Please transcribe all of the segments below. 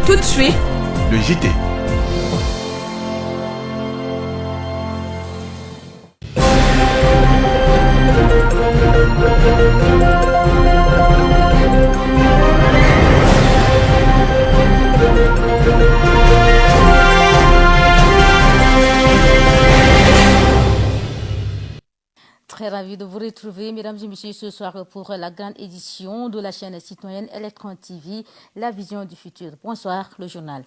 Tout de suite, le JT. Très ravi de vous retrouver, mesdames et messieurs, ce soir pour la grande édition de la chaîne citoyenne Electron TV, la vision du futur. Bonsoir, le journal.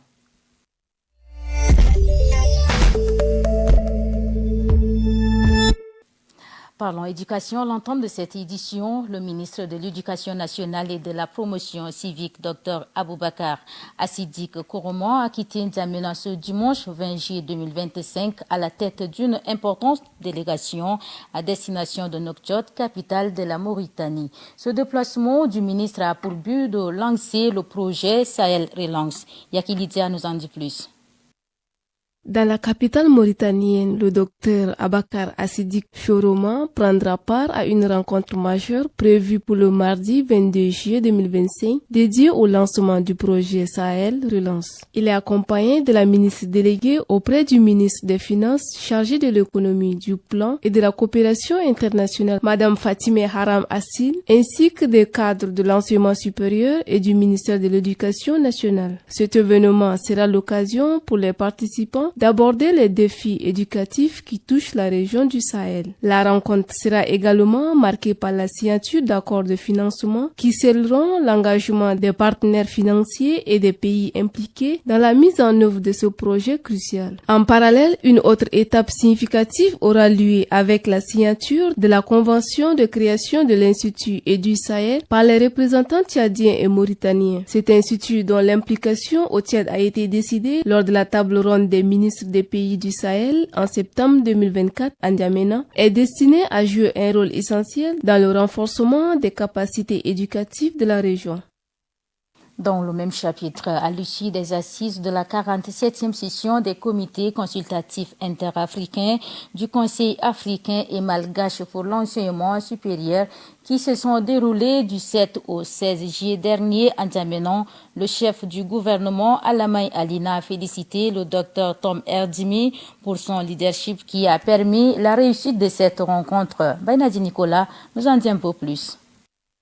Parlons éducation. L'entente de cette édition, le ministre de l'Éducation nationale et de la promotion civique, Dr Aboubakar Assidik Kourouman, a quitté N'Djamena ce dimanche 20 juillet 2025 à la tête d'une importante délégation à destination de Nouakchott, capitale de la Mauritanie. Ce déplacement du ministre a pour but de lancer le projet Sahel Relance. Yakilidia nous en dit plus. Dans la capitale mauritanienne, le docteur Abakar Assidik Kourouman prendra part à une rencontre majeure prévue pour le mardi 22 juillet 2025 dédiée au lancement du projet Sahel Relance. Il est accompagné de la ministre déléguée auprès du ministre des Finances chargé de l'économie, du plan et de la coopération internationale, Madame Fatime Haram Assil, ainsi que des cadres de l'enseignement supérieur et du ministère de l'Éducation nationale. Cet événement sera l'occasion pour les participants d'aborder les défis éducatifs qui touchent la région du Sahel. La rencontre sera également marquée par la signature d'accords de financement qui scelleront l'engagement des partenaires financiers et des pays impliqués dans la mise en œuvre de ce projet crucial. En parallèle, une autre étape significative aura lieu avec la signature de la convention de création de l'Institut et du Sahel par les représentants tchadiens et mauritaniens. Cet institut dont l'implication au Tchad a été décidée lors de la table ronde des ministres des pays du Sahel en septembre 2024 à N'Djamena est destiné à jouer un rôle essentiel dans le renforcement des capacités éducatives de la région. Dans le même chapitre, à l'issue des assises de la 47e session des comités consultatifs interafricains du Conseil africain et malgache pour l'enseignement supérieur qui se sont déroulées du 7 au 16 juillet dernier à N'Djamena, le chef du gouvernement Alamay Alina a félicité le docteur Tom Erdimi pour son leadership qui a permis la réussite de cette rencontre. Bainadi Nicolas nous en dit un peu plus.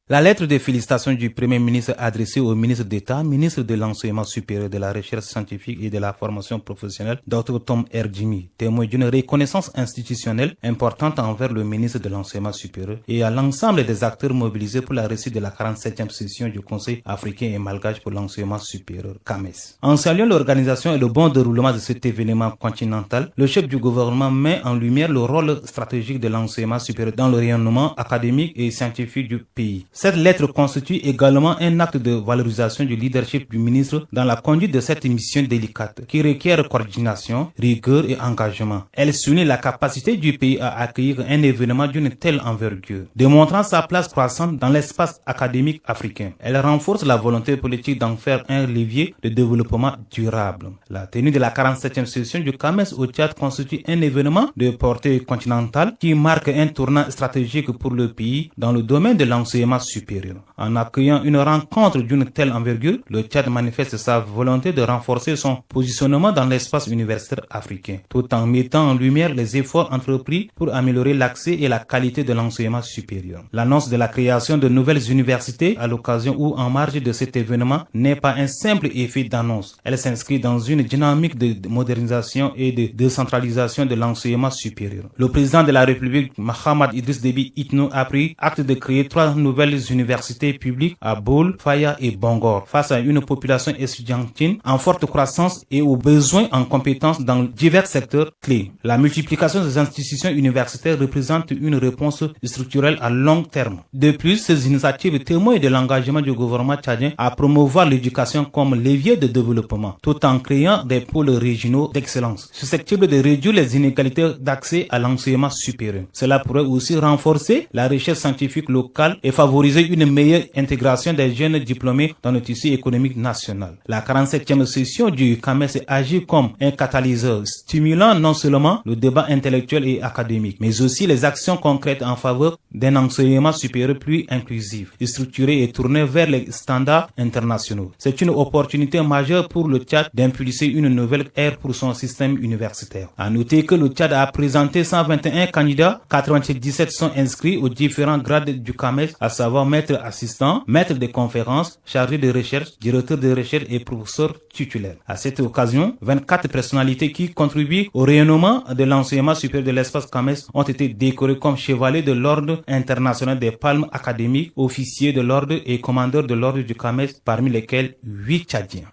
La lettre de félicitations du Premier ministre adressée au ministre d'État, ministre de l'Enseignement supérieur, de la Recherche scientifique et de la formation professionnelle, Dr Tom Erdimi, témoigne d'une reconnaissance institutionnelle importante envers le ministre de l'Enseignement supérieur et à l'ensemble des acteurs mobilisés pour la réussite de la 47e session du Conseil africain et malgache pour l'enseignement supérieur, CAMES. En saluant l'organisation et le bon déroulement de cet événement continental, le chef du gouvernement met en lumière le rôle stratégique de l'enseignement supérieur dans le rayonnement académique et scientifique du pays. Cette lettre constitue également un acte de valorisation du leadership du ministre dans la conduite de cette mission délicate qui requiert coordination, rigueur et engagement. Elle souligne la capacité du pays à accueillir un événement d'une telle envergure, démontrant sa place croissante dans l'espace académique africain. Elle renforce la volonté politique d'en faire un levier de développement durable. La tenue de la 47e session du CAMES au Tchad constitue un événement de portée continentale qui marque un tournant stratégique pour le pays dans le domaine de l'enseignement supérieur. En accueillant une rencontre d'une telle envergure, le Tchad manifeste sa volonté de renforcer son positionnement dans l'espace universitaire africain, tout en mettant en lumière les efforts entrepris pour améliorer l'accès et la qualité de l'enseignement supérieur. L'annonce de la création de nouvelles universités à l'occasion ou en marge de cet événement n'est pas un simple effet d'annonce. Elle s'inscrit dans une dynamique de modernisation et de décentralisation de l'enseignement supérieur. Le président de la République, Mahamad Idriss Déby Itno, a pris acte de créer 3 nouvelles universités publiques à Bole, Faya et Bangor, face à une population étudiantine en forte croissance et aux besoins en compétences dans divers secteurs clés. La multiplication des institutions universitaires représente une réponse structurelle à long terme. De plus, ces initiatives témoignent de l'engagement du gouvernement tchadien à promouvoir l'éducation comme levier de développement, tout en créant des pôles régionaux d'excellence, susceptibles de réduire les inégalités d'accès à l'enseignement supérieur. Cela pourrait aussi renforcer la recherche scientifique locale et favoriser favoriser une meilleure intégration des jeunes diplômés dans le tissu économique national. La 47e session du CAMES agit comme un catalyseur stimulant non seulement le débat intellectuel et académique, mais aussi les actions concrètes en faveur d'un enseignement supérieur plus inclusif, structuré et tourné vers les standards internationaux. C'est une opportunité majeure pour le Tchad d'impulser une nouvelle ère pour son système universitaire. À noter que le Tchad a présenté 121 candidats, 97 sont inscrits aux différents grades du CAMES, à savoir maître assistant, maître de conférences, chargé de recherche, directeur de recherche et professeur titulaire. À cette occasion, 24 personnalités qui contribuent au rayonnement de l'enseignement supérieur de l'espace CAMES ont été décorées comme chevaliers de l'ordre international des palmes académiques, officiers de l'ordre et commandeurs de l'ordre du CAMES, parmi lesquels 8 Tchadiens.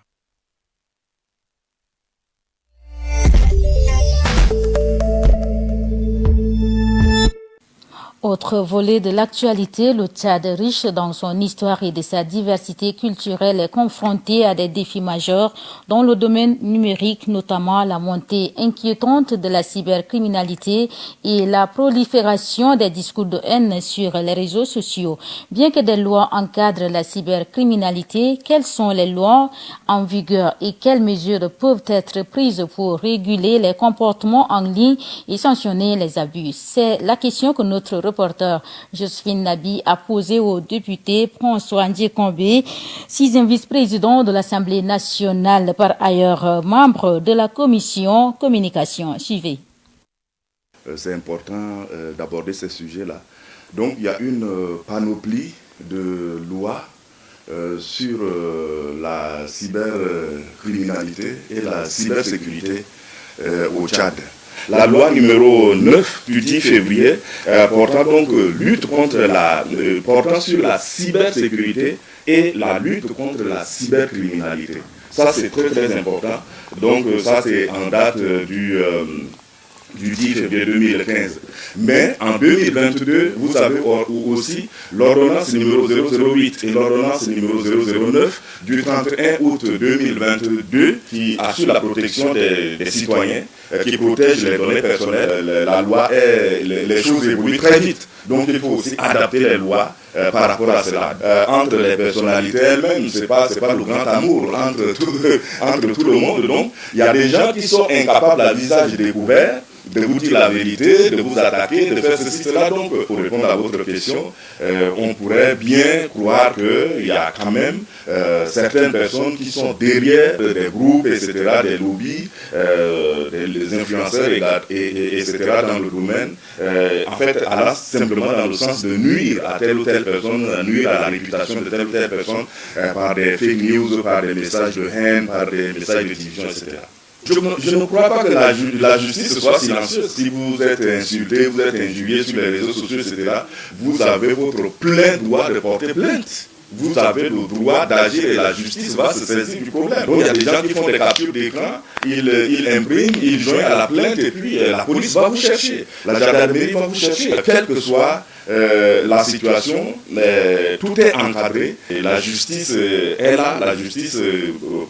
Autre volet de l'actualité, le Tchad, riche dans son histoire et de sa diversité culturelle, est confronté à des défis majeurs dans le domaine numérique, notamment la montée inquiétante de la cybercriminalité et la prolifération des discours de haine sur les réseaux sociaux. Bien que des lois encadrent la cybercriminalité, quelles sont les lois en vigueur et quelles mesures peuvent être prises pour réguler les comportements en ligne et sanctionner les abus? C'est la question que notre reporter Josephine Nabi a posé au député François Ndjekombe, 6e vice-président de l'Assemblée nationale, par ailleurs membre de la commission communication. Suivez. C'est important d'aborder ces sujets-là. Donc il y a une panoplie de lois sur la cybercriminalité et la cybersécurité au Tchad. La loi numéro 9 du 10 février portant donc lutte contre portant sur la cybersécurité et la lutte contre la cybercriminalité. Ça c'est très très important. Donc ça c'est en date du 10 février 2015. Mais en 2022, vous avez aussi l'ordonnance numéro 008 et l'ordonnance numéro 009 du 31 août 2022 qui assure la protection des citoyens, qui protège les données personnelles. La loi les choses évoluent très vite. Donc il faut aussi adapter les lois par rapport à cela. Entre les personnalités elles-mêmes, c'est pas le grand amour entre tout le monde. Donc il y a des gens qui sont incapables à visage découvert de vous dire la vérité, de vous attaquer, de faire ceci, cela. Donc, pour répondre à votre question, on pourrait bien croire qu'il y a quand même certaines personnes qui sont derrière des groupes, etc., des lobbies, des influenceurs, etc., dans le domaine, en fait, allant simplement dans le sens de nuire à telle ou telle personne, nuire à la réputation de telle ou telle personne, par des fake news, par des messages de haine, par des messages de division, etc. Je ne crois pas que la justice soit silencieuse. Si vous êtes insulté, vous êtes injurié sur les réseaux sociaux, etc., vous avez votre plein droit de porter plainte. Vous avez le droit d'agir et la justice va se saisir du problème. Donc il y a des gens qui font des captures d'écran, ils impriment, ils joignent à la plainte et puis la police va vous chercher. La gendarmerie va vous chercher. Quelle que soit la situation, tout est encadré. Et la justice est là, la justice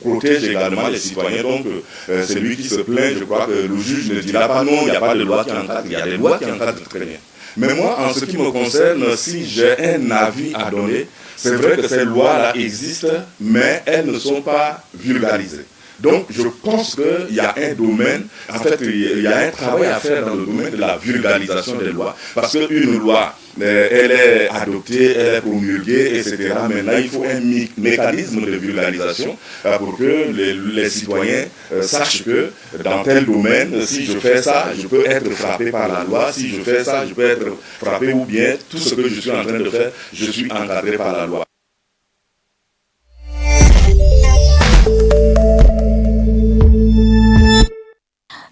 protège également les citoyens. Donc celui qui se plaint, je crois que le juge ne dira pas non, il n'y a pas de loi qui encadre. Il y a des lois qui encadrent très bien. Mais moi, en ce qui me concerne, si j'ai un avis à donner, c'est vrai que ces lois-là existent, mais elles ne sont pas vulgarisées. Donc, je pense qu'il y a un domaine, en fait, il y a un travail à faire dans le domaine de la vulgarisation des lois. Parce qu'une loi, elle est adoptée, elle est promulguée, etc. Maintenant, il faut un mécanisme de vulgarisation pour que les citoyens sachent que dans tel domaine, si je fais ça, je peux être frappé par la loi. Si je fais ça, je peux être frappé ou bien tout ce que je suis en train de faire, je suis encadré par la loi.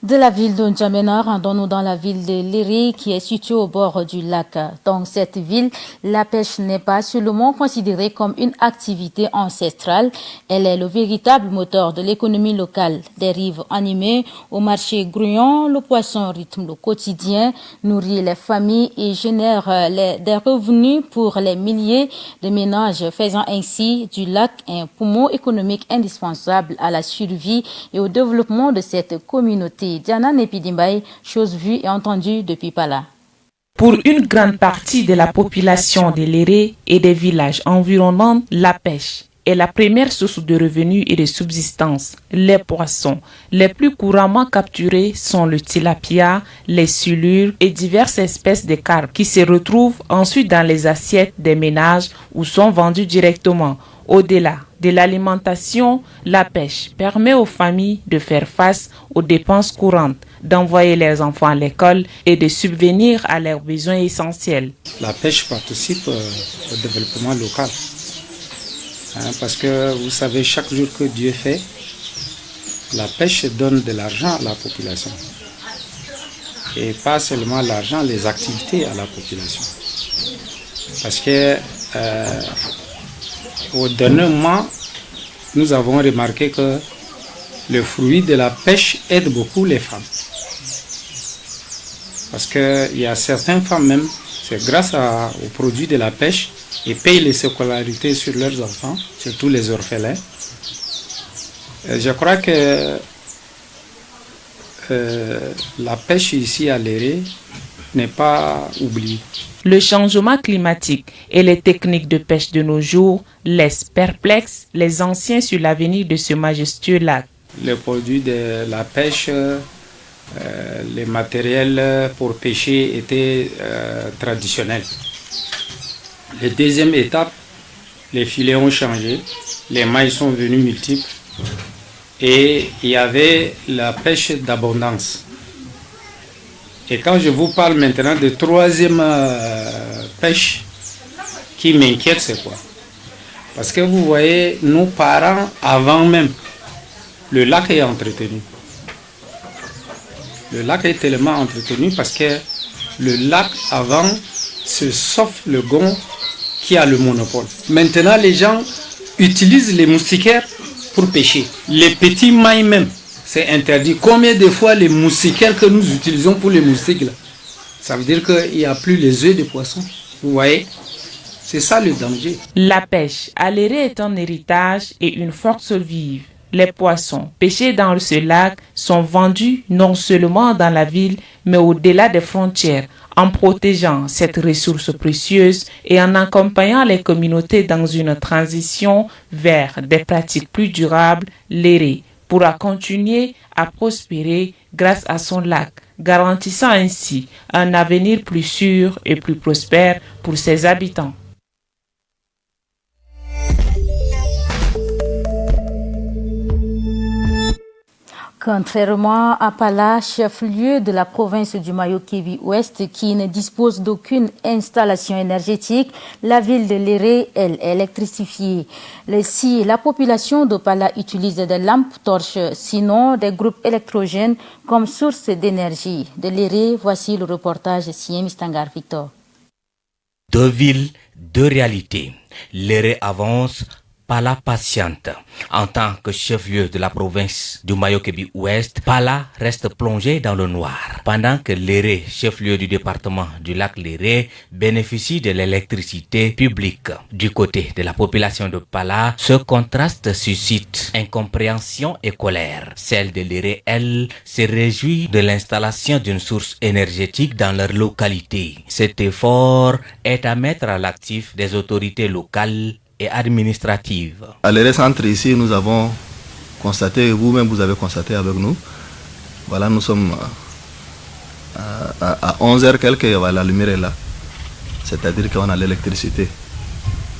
De la ville de N'Djamena, rendons-nous dans la ville de Léré qui est située au bord du lac. Dans cette ville, la pêche n'est pas seulement considérée comme une activité ancestrale, elle est le véritable moteur de l'économie locale. Des rives animées au marché grouillant, le poisson rythme le quotidien, nourrit les familles et génère des revenus pour les milliers de ménages, faisant ainsi du lac un poumon économique indispensable à la survie et au développement de cette communauté. Diana Nepidimbaye, chose vue et entendue depuis Pala. Pour une grande partie de la population de Léré et des villages environnants, la pêche est la première source de revenus et de subsistance. Les poissons les plus couramment capturés sont le tilapia, les silures et diverses espèces de carpes qui se retrouvent ensuite dans les assiettes des ménages ou sont vendus directement. Au-delà de l'alimentation, la pêche permet aux familles de faire face aux dépenses courantes, d'envoyer leurs enfants à l'école et de subvenir à leurs besoins essentiels. La pêche participe au développement local. Parce que vous savez, chaque jour que Dieu fait, la pêche donne de l'argent à la population. Et pas seulement l'argent, les activités à la population. Parce que au dernier moment, nous avons remarqué que le fruit de la pêche aide beaucoup les femmes. Parce qu'il y a certaines femmes même, c'est grâce aux produits de la pêche, ils payent les scolarités sur leurs enfants, surtout les orphelins. Et je crois que la pêche ici à Léré n'est pas oubliée. Le changement climatique et les techniques de pêche de nos jours laissent perplexes les anciens sur l'avenir de ce majestueux lac. Les produits de la pêche, les matériels pour pêcher étaient traditionnels. La deuxième étape, les filets ont changé, les mailles sont venues multiples et il y avait la pêche d'abondance. Et quand je vous parle maintenant de troisième pêche qui m'inquiète, c'est quoi? Parce que vous voyez, nos parents, avant même, le lac est entretenu. Le lac est tellement entretenu parce que le lac, avant, c'est sauf le Gond qui a le monopole. Maintenant, les gens utilisent les moustiquaires pour pêcher. Les petits mailles même, c'est interdit. Combien de fois les moustiquaires que nous utilisons pour les moustiques, là, ça veut dire qu'il n'y a plus les œufs de poisson. Vous voyez? C'est ça le danger. La pêche à Léré est un héritage et une force vive. Les poissons pêchés dans ce lac sont vendus non seulement dans la ville, mais au-delà des frontières, en protégeant cette ressource précieuse et en accompagnant les communautés dans une transition vers des pratiques plus durables. Léré pourra continuer à prospérer grâce à son lac, garantissant ainsi un avenir plus sûr et plus prospère pour ses habitants. Contrairement à Pala, chef-lieu de la province du Mayo-Kévi-Ouest, qui ne dispose d'aucune installation énergétique, la ville de Léré, elle, est électrifiée. Si la population de Pala utilise des lampes torches, sinon des groupes électrogènes comme source d'énergie. De Léré, voici le reportage Siem Istangar Victor. Deux villes, deux réalités. Léré avance, Pala patiente. En tant que chef-lieu de la province du Mayo-Kébi-Ouest, Pala reste plongé dans le noir. Pendant que Léré, chef-lieu du département du lac Léré, bénéficie de l'électricité publique. Du côté de la population de Pala, ce contraste suscite incompréhension et colère. Celle de Léré, elle, se réjouit de l'installation d'une source énergétique dans leur localité. Cet effort est à mettre à l'actif des autorités locales et administrative. À Léré Centre, ici, nous avons constaté, vous-même vous avez constaté avec nous, voilà, nous sommes à 11h quelques, la lumière est là. C'est-à-dire qu'on a l'électricité,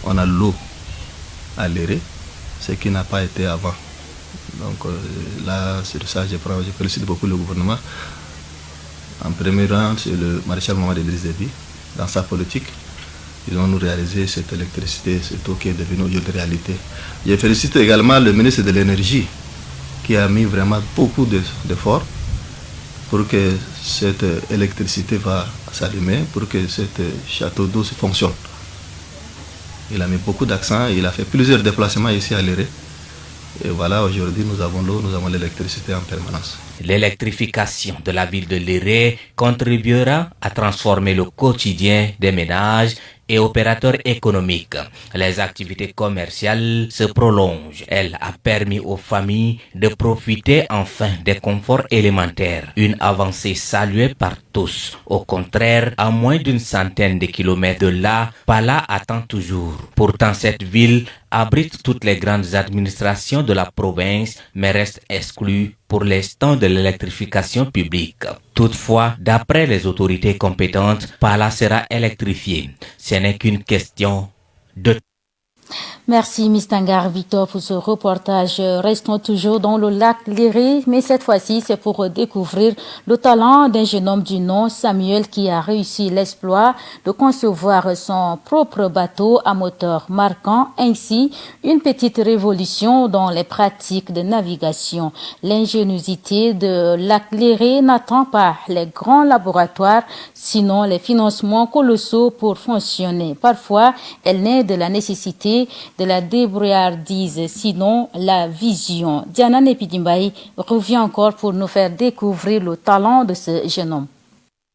on a l'eau à Léré, ce qui n'a pas été avant. Donc là, sur ça, je félicite beaucoup le gouvernement. En premier rang, c'est le maréchal Mohamed Idriss Déby, dans sa politique. Ils ont nous réalisé cette électricité, cette eau qui est devenue une réalité. Je félicite également le ministre de l'Énergie qui a mis vraiment beaucoup d'efforts pour que cette électricité va s'allumer, pour que ce château d'eau fonctionne. Il a mis beaucoup d'accent, il a fait plusieurs déplacements ici à Léré. Et voilà, aujourd'hui nous avons l'eau, nous avons l'électricité en permanence. L'électrification de la ville de Léré contribuera à transformer le quotidien des ménages et opérateurs économiques. Les activités commerciales se prolongent. Elle a permis aux familles de profiter enfin des conforts élémentaires. Une avancée saluée par tous. Au contraire, à moins d'une centaine de kilomètres de là, Pala attend toujours. Pourtant, cette ville abrite toutes les grandes administrations de la province, mais reste exclue pour l'instant de l'électrification publique. Toutefois, d'après les autorités compétentes, Pala sera électrifié. Ce n'est qu'une question de temps. Merci Mistangar Victor pour ce reportage. Restons toujours dans le lac Léré, mais cette fois-ci c'est pour découvrir le talent d'un jeune homme du nom Samuel qui a réussi l'exploit de concevoir son propre bateau à moteur, marquant ainsi une petite révolution dans les pratiques de navigation. L'ingéniosité de lac Léré n'attend pas les grands laboratoires, sinon les financements colossaux pour fonctionner. Parfois, elle naît de la nécessité de la débrouillardise, sinon la vision. Diana Nepidimbaï revient encore pour nous faire découvrir le talent de ce jeune homme.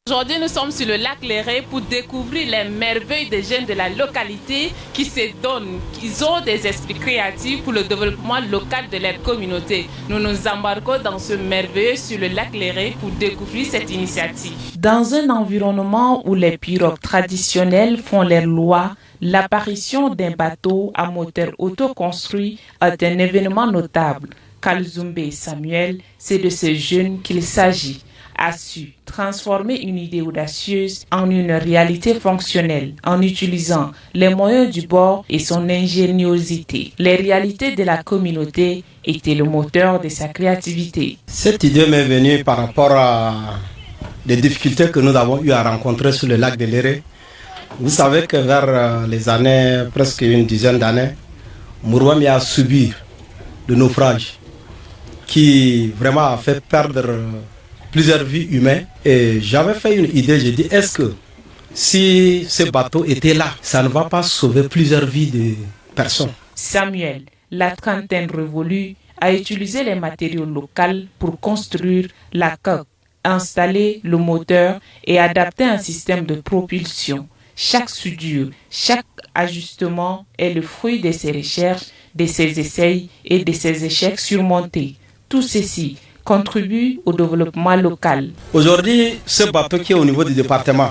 Aujourd'hui, nous sommes sur le lac Léré pour découvrir les merveilles des jeunes de la localité qui se donnent. Ils ont des esprits créatifs pour le développement local de leur communauté. Nous nous embarquons dans ce merveilleux sur le lac Léré pour découvrir cette initiative. Dans un environnement où les pirogues traditionnelles font leurs lois, l'apparition d'un bateau à moteur autoconstruit est un événement notable. Kalzumbe Samuel, c'est de ce jeune qu'il s'agit, a su transformer une idée audacieuse en une réalité fonctionnelle en utilisant les moyens du bord et son ingéniosité. Les réalités de la communauté étaient le moteur de sa créativité. Cette idée m'est venue par rapport à des difficultés que nous avons eu à rencontrer sur le lac de Léré. Vous savez que vers les années, presque une dizaine d'années, Mourouami a subi le naufrage qui vraiment a fait perdre plusieurs vies humaines. Et j'avais fait une idée, j'ai dit, est-ce que si ce bateau était là, ça ne va pas sauver plusieurs vies de personnes? Samuel, la trentaine révolue, a utilisé les matériaux locaux pour construire la coque, installer le moteur et adapter un système de propulsion. Chaque soudure, chaque ajustement est le fruit de ses recherches, de ses essais et de ses échecs surmontés. Tout ceci contribue au développement local. Aujourd'hui, ce bateau qui est au niveau du département,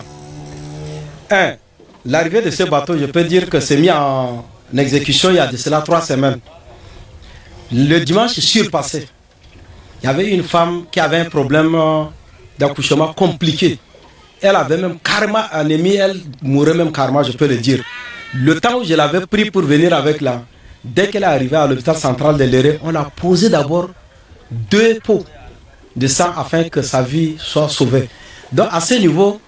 l'arrivée de ce bateau, je peux dire que c'est mis en exécution il y a de cela 3 semaines. Le dimanche surpassé, il y avait une femme qui avait un problème d'accouchement compliqué. Elle avait même carrément anémie, elle mourait même carrément, je peux le dire. Le temps où je l'avais pris pour venir avec là, dès qu'elle est arrivée à l'hôpital central de Léré, on a posé d'abord 2 pots de sang afin que sa vie soit sauvée. Donc à ce niveau,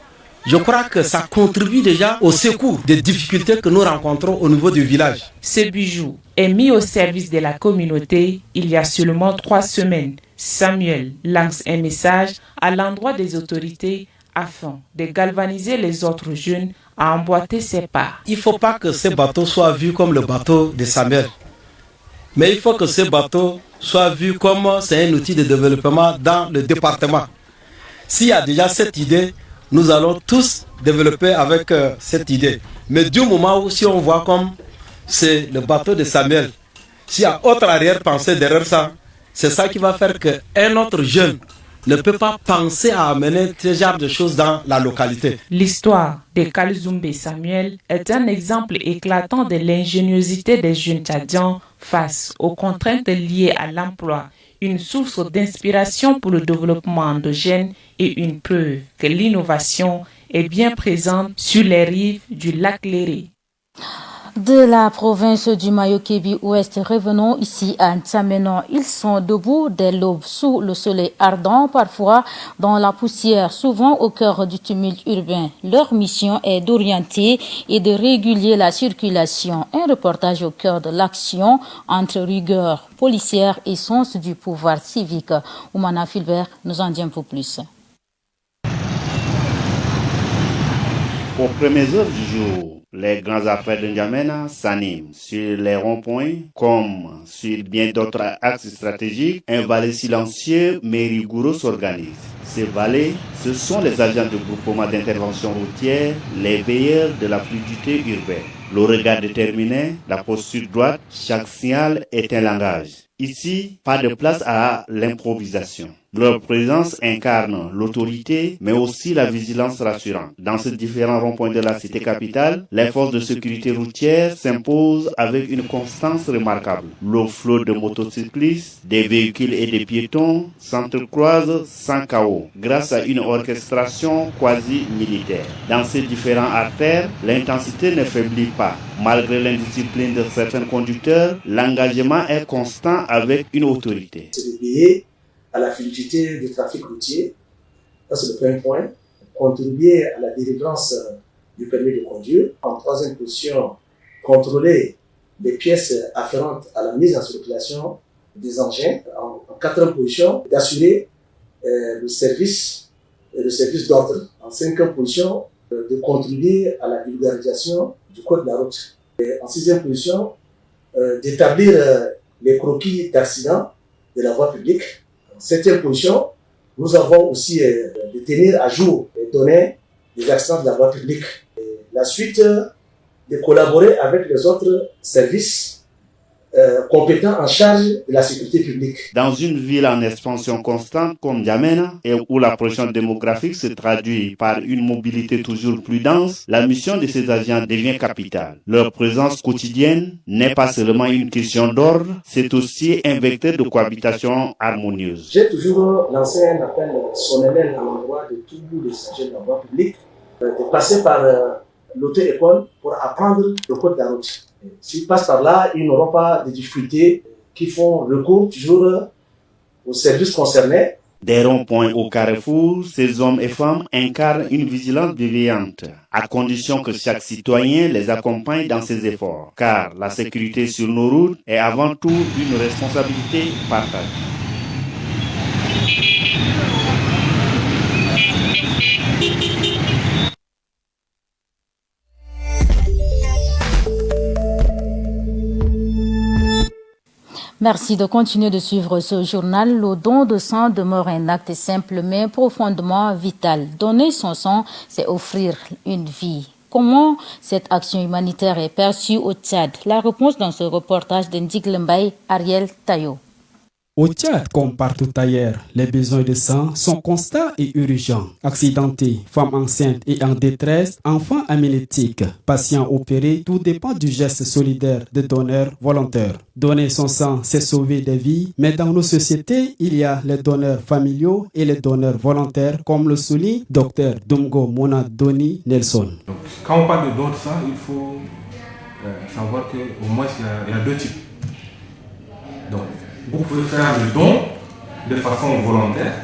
je crois que ça contribue déjà au secours des difficultés que nous rencontrons au niveau du village. Ce bijou est mis au service de la communauté il y a seulement 3 semaines. Samuel lance un message à l'endroit des autorités afin de galvaniser les autres jeunes à emboîter ses pas. Il ne faut pas que ce bateau soit vu comme le bateau de Samuel. Mais il faut que ce bateau soit vu comme c'est un outil de développement dans le département. S'il y a déjà cette idée, nous allons tous développer avec cette idée. Mais du moment où si on voit comme c'est le bateau de Samuel, s'il y a autre arrière-pensée derrière ça, c'est ça qui va faire qu'un autre jeune ne peut pas penser à amener ce genre de choses dans la localité. L'histoire de Kalzumbe Samuel est un exemple éclatant de l'ingéniosité des jeunes Tchadiens face aux contraintes liées à l'emploi, une source d'inspiration pour le développement endogène et une preuve que l'innovation est bien présente sur les rives du lac Léré. De la province du Mayo-Kébi Ouest, revenons ici à N'Tsamena. Ils sont debout dès l'aube sous le soleil ardent, parfois dans la poussière, souvent au cœur du tumulte urbain. Leur mission est d'orienter et de réguler la circulation. Un reportage au cœur de l'action entre rigueur policière et sens du pouvoir civique. Oumana Filbert nous en dit un peu plus. Aux premières heures du jour, les grands artères de N'Djamena s'animent. Sur les ronds-points, comme sur bien d'autres axes stratégiques, un valet silencieux mais rigoureux s'organise. Ces valets, ce sont les agents de groupement d'intervention routière, les veilleurs de la fluidité urbaine. Le regard déterminé, la posture droite, chaque signal est un langage. Ici, pas de place à l'improvisation. Leur présence incarne l'autorité, mais aussi la vigilance rassurante. Dans ces différents ronds-points de la cité capitale, les forces de sécurité routière s'imposent avec une constance remarquable. Le flot de motocyclistes, des véhicules et des piétons s'entrecroisent sans chaos, grâce à une orchestration quasi-militaire. Dans ces différents artères, l'intensité ne faiblit pas. Malgré l'indiscipline de certains conducteurs, l'engagement est constant avec une autorité. À la fluidité du trafic routier, ça c'est le premier point, contribuer à la délivrance du permis de conduire. En troisième position, contrôler les pièces afférentes à la mise en circulation des engins. En quatrième position, d'assurer le service d'ordre. En cinquième position, de contribuer à la vulgarisation du code de la route. Et en sixième position, d'établir les croquis d'accident de la voie publique. En septième position, nous avons aussi de tenir à jour les données des accidents de la voie publique. Et la suite, de collaborer avec les autres services compétents en charge de la sécurité publique. Dans une ville en expansion constante comme N'Djamena et où la pression démographique se traduit par une mobilité toujours plus dense, la mission de ces agents devient capitale. Leur présence quotidienne n'est pas seulement une question d'ordre, c'est aussi un vecteur de cohabitation harmonieuse. J'ai toujours lancé un appel solennel à l'endroit de tous les agents de la voie publique de passer par l'auto-école pour apprendre le code de la route. S'ils passent par là, ils n'auront pas de difficultés qui font recours toujours aux services concernés. Des ronds-points au carrefour, ces hommes et femmes incarnent une vigilance bienveillante, à condition que chaque citoyen les accompagne dans ses efforts. Car la sécurité sur nos routes est avant tout une responsabilité partagée. Merci de continuer de suivre ce journal. Le don de sang demeure un acte simple mais profondément vital. Donner son sang, c'est offrir une vie. Comment cette action humanitaire est perçue au Tchad? La réponse dans ce reportage d'Ndig Mbaye, Ariel Tayo. Au Tchad, comme partout ailleurs, les besoins de sang sont constants et urgents. Accidentés, femmes enceintes et en détresse, enfants amnésiques, patients opérés, tout dépend du geste solidaire des donneurs volontaires. Donner son sang, c'est sauver des vies, mais dans nos sociétés, il y a les donneurs familiaux et les donneurs volontaires, comme le souligne Dr Dumgo Mona Doni Nelson. Donc, quand on parle de don de sang, il faut savoir qu'au moins il y a deux types. Donc, vous pouvez faire le don de façon volontaire.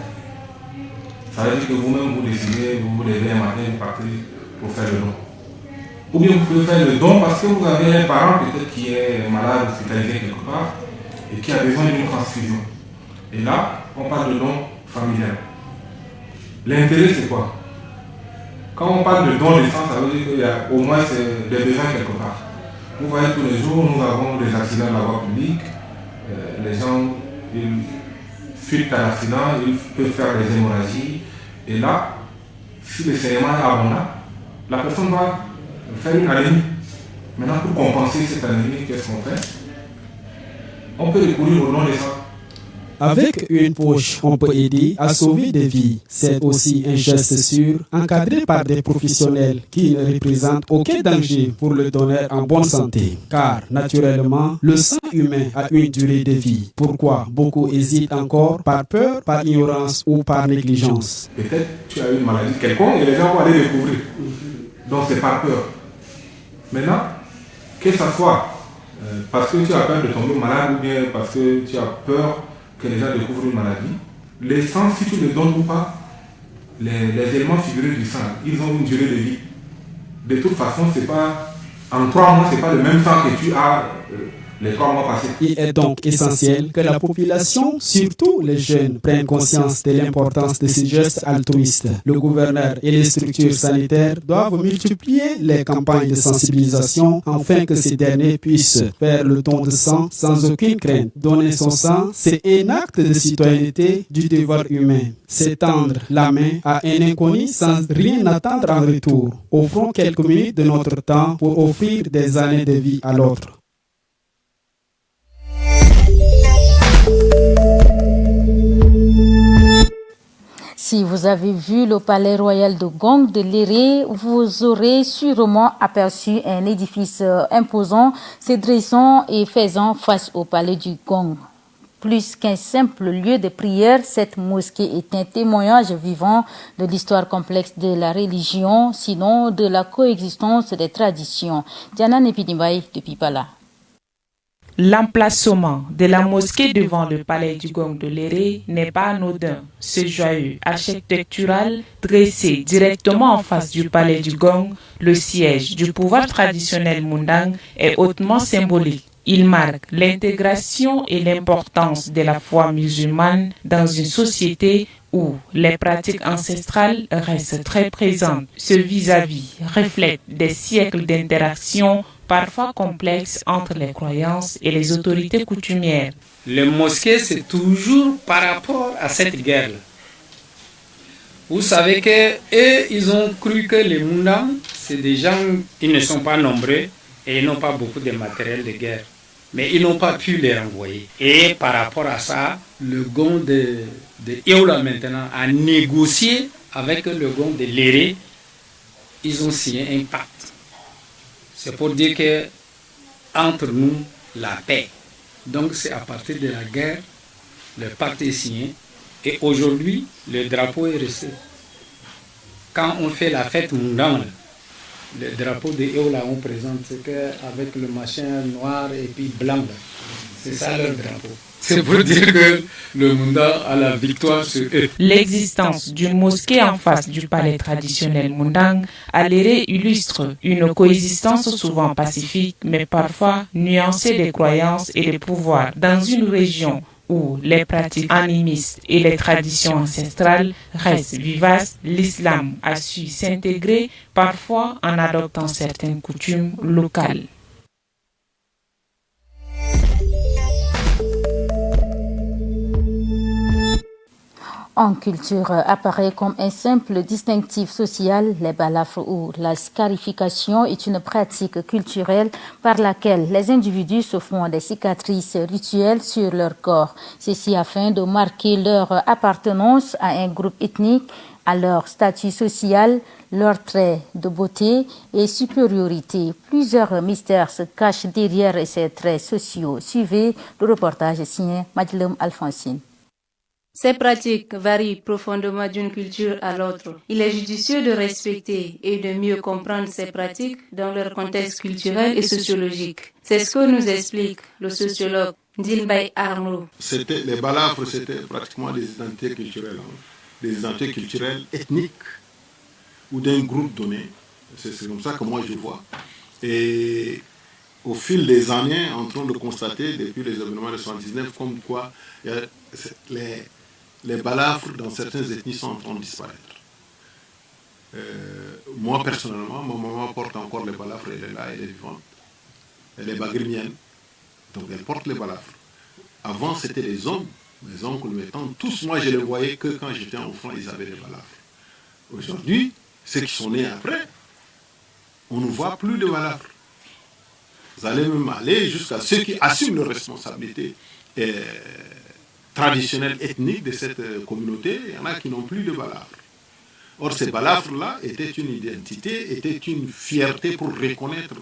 Ça veut dire que vous-même vous décidez, vous vous levez un matin, vous partez pour faire le don. Ou bien vous pouvez faire le don parce que vous avez un parent peut-être qui est malade, hospitalisé quelque part et qui a besoin d'une transfusion. Et là, on parle de don familial. L'intérêt c'est quoi? Quand on parle de don de sang, ça veut dire qu'il y a au moins des besoins quelque part. Vous voyez tous les jours, nous avons des accidents de la voie publique. Les gens, ils fuitent à l'accident, ils peuvent faire des hémorragies. Et là, si le saignement est abondant, la personne va faire une anémie. Maintenant, pour compenser cette anémie, qu'est-ce qu'on fait? On peut recourir au don des sang. Avec une poche, on peut aider à sauver des vies. C'est aussi un geste sûr, encadré par des professionnels qui ne représentent aucun danger pour le donneur en bonne santé. Car, naturellement, le sang humain a une durée de vie. Pourquoi beaucoup hésitent encore par peur, par ignorance ou par négligence? Peut-être tu as une maladie quelconque et les gens vont aller découvrir. Donc c'est par peur. Maintenant, que ça soit parce que tu as peur de tomber malade ou bien parce que tu as peur que les gens découvrent une maladie, les sangs, si tu les donnes ou pas, les éléments figurés du sang, ils ont une durée de vie. De toute façon, c'est pas, en 3 mois, ce n'est pas le même sang que tu as les 3 mois passés. Il est donc essentiel que la population, surtout les jeunes, prennent conscience de l'importance de ces gestes altruistes. Le gouverneur et les structures sanitaires doivent multiplier les campagnes de sensibilisation afin que ces derniers puissent faire le don de sang sans aucune crainte. Donner son sang, c'est un acte de citoyenneté du devoir humain. C'est tendre la main à un inconnu sans rien attendre en retour. Offrons quelques minutes de notre temps pour offrir des années de vie à l'autre. Si vous avez vu le palais royal de Gong de Léré, vous aurez sûrement aperçu un édifice imposant, se dressant et faisant face au palais du Gong. Plus qu'un simple lieu de prière, cette mosquée est un témoignage vivant de l'histoire complexe de la religion, sinon de la coexistence des traditions. Diana Nepidimbaï depuis Pala. L'emplacement de la mosquée devant le palais du Gong de Léré n'est pas anodin. Ce joyeux architectural, dressé directement en face du palais du Gong, le siège du pouvoir traditionnel Mundang, est hautement symbolique. Il marque l'intégration et l'importance de la foi musulmane dans une société où les pratiques ancestrales restent très présentes. Ce vis-à-vis reflète des siècles d'interaction parfois complexes entre les croyances et les autorités coutumières. Les mosquées, c'est toujours par rapport à cette guerre-là. Vous savez qu'eux, ils ont cru que les Moundans, c'est des gens qui ne sont pas nombreux et ils n'ont pas beaucoup de matériel de guerre. Mais ils n'ont pas pu les renvoyer. Et par rapport à ça, le Gong de Eola maintenant a négocié avec le Gong de Léré. Ils ont signé un pacte. C'est pour dire que entre nous, la paix. Donc c'est à partir de la guerre, le pacte est signé. Et aujourd'hui, le drapeau est resté. Quand on fait la fête Mundang, le drapeau de Eola, on présente avec le machin noir et puis blanc. C'est ça leur drapeau. C'est pour dire que le Mundang a la victoire sur eux. L'existence d'une mosquée en face du palais traditionnel Mundang à Léré illustre une coexistence souvent pacifique, mais parfois nuancée des croyances et des pouvoirs dans une région où les pratiques animistes et les traditions ancestrales restent vivaces. L'islam a su s'intégrer parfois en adoptant certaines coutumes locales. En culture apparaît comme un simple distinctif social, les balafres ou la scarification est une pratique culturelle par laquelle les individus se font des cicatrices rituelles sur leur corps. Ceci afin de marquer leur appartenance à un groupe ethnique, à leur statut social, leurs traits de beauté et supériorité. Plusieurs mystères se cachent derrière ces traits sociaux. Suivez le reportage signé Madeleine Alphonsine. Ces pratiques varient profondément d'une culture à l'autre. Il est judicieux de respecter et de mieux comprendre ces pratiques dans leur contexte culturel et sociologique. C'est ce que nous explique le sociologue Dilbay Arnaud. Les balafres, c'était pratiquement des identités culturelles, des identités culturelles ethniques ou d'un groupe donné. C'est comme ça que moi je vois. Et au fil des années, en train de constater depuis les événements de 1979, comme quoi les balafres dans certaines ethnies sont en train de disparaître. Moi, personnellement, ma maman porte encore les balafres, elle est là, elle est vivante. Elle est bagrimienne, donc elle porte les balafres. Avant, c'était les hommes, mes oncles, mes tantes, tous, moi, je les voyais que quand j'étais enfant, ils avaient des balafres. Aujourd'hui, ceux qui sont nés après, on ne voit plus de balafres. Vous allez même aller jusqu'à ceux qui assument leurs responsabilités traditionnelles, ethniques de cette communauté. Il y en a qui n'ont plus de balafres. Or, ces balafres-là étaient une identité, étaient une fierté pour reconnaître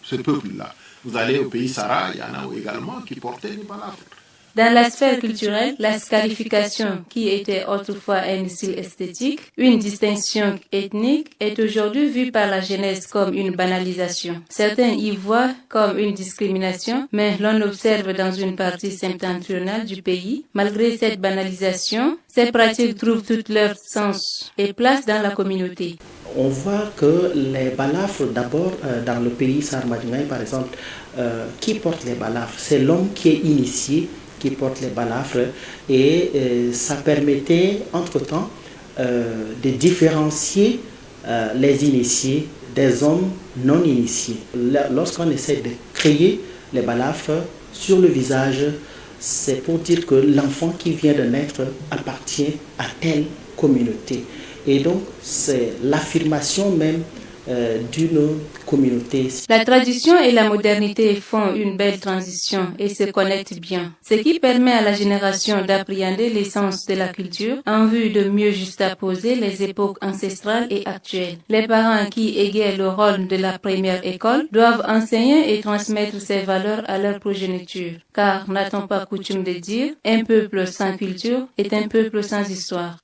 ce peuple-là. Vous allez au pays Sahara, il y en a également qui portaient des balafres. Dans la sphère culturelle, la scarification, qui était autrefois un style esthétique, une distinction ethnique, est aujourd'hui vue par la jeunesse comme une banalisation. Certains y voient comme une discrimination, mais l'on observe dans une partie septentrionale du pays, malgré cette banalisation, ces pratiques trouvent tout leur sens et place dans la communauté. On voit que les balafres, d'abord dans le pays sarmadingaï par exemple, qui porte les balafres? C'est l'homme qui est initié qui porte les balafres et ça permettait entre-temps de différencier les initiés des hommes non initiés. Lorsqu'on essaie de créer les balafres sur le visage, c'est pour dire que l'enfant qui vient de naître appartient à telle communauté. Et donc, c'est l'affirmation même d'une communauté. La tradition et la modernité font une belle transition et se connectent bien, ce qui permet à la génération d'appréhender l'essence de la culture en vue de mieux juxtaposer les époques ancestrales et actuelles. Les parents qui égayent le rôle de la première école doivent enseigner et transmettre ces valeurs à leur progéniture, car n'a-t-on pas coutume de dire « un peuple sans culture est un peuple sans histoire ».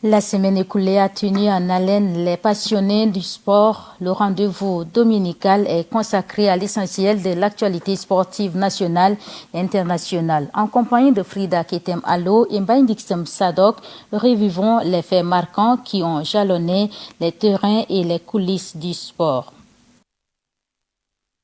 La semaine écoulée a tenu en haleine les passionnés du sport. Le rendez-vous dominical est consacré à l'essentiel de l'actualité sportive nationale et internationale. En compagnie de Frida Ketem Allo et Mbindixem Sadok, revivons les faits marquants qui ont jalonné les terrains et les coulisses du sport.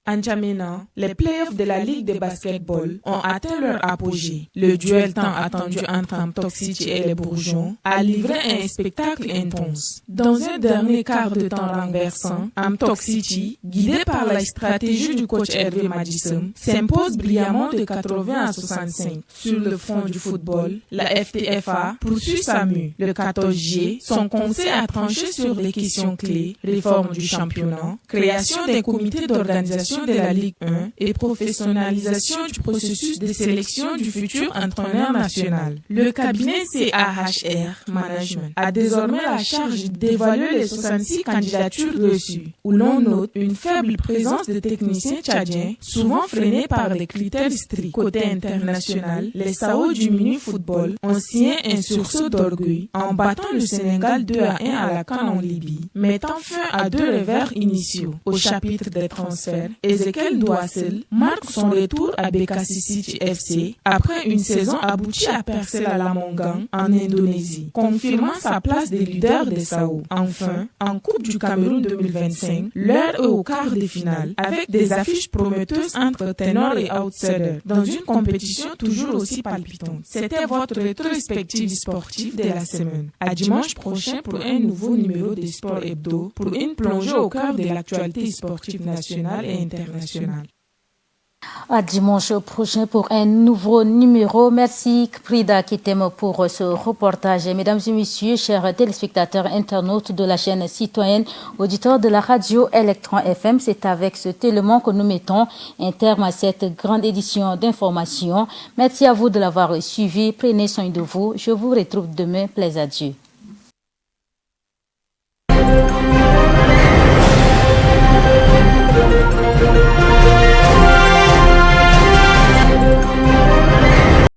En N'Djamena, les playoffs de la Ligue de basketball ont atteint leur apogée. Le duel tant attendu entre Amtok City et les Bourgeons a livré un spectacle intense. Dans un dernier quart de temps renversant, Amtok City, guidé par la stratégie du coach Hervé Madison, s'impose brillamment de 80 à 65. Sur le front du football, la FTFA poursuit sa mue. Le 14 juillet, son conseil a tranché sur les questions clés, réforme du championnat, création d'un comité d'organisation de la Ligue 1 et professionnalisation du processus de sélection du futur entraîneur national. Le cabinet CAHR Management a désormais la charge d'évaluer les 66 candidatures reçues, où l'on note une faible présence de techniciens tchadiens, souvent freinés par des critères stricts. Côté international, les Sao du mini-football ont signé un sursaut d'orgueil en battant le Sénégal 2-1 à la CAN en Libye, mettant fin à 2 revers initiaux. Au chapitre des transferts, Ezekiel Douassel marque son retour à Bekasi City FC après une saison aboutie à percer la Lamongan en Indonésie, confirmant sa place de leader des Sao. Enfin, en Coupe du Cameroun 2025, l'heure est au quart de finale avec des affiches prometteuses entre ténors et outsiders dans une compétition toujours aussi palpitante. C'était votre rétrospective sportive de la semaine. À dimanche prochain pour un nouveau numéro de Sport Hebdo pour une plongée au cœur de l'actualité sportive nationale et internationale. À dimanche prochain pour un nouveau numéro. Merci Frida Ketem pour ce reportage. Mesdames et messieurs, chers téléspectateurs internautes de la chaîne citoyenne, auditeurs de la radio Electron FM, c'est avec ce élément que nous mettons un terme à cette grande édition d'information. Merci à vous de l'avoir suivi. Prenez soin de vous. Je vous retrouve demain. Plaisir à Dieu.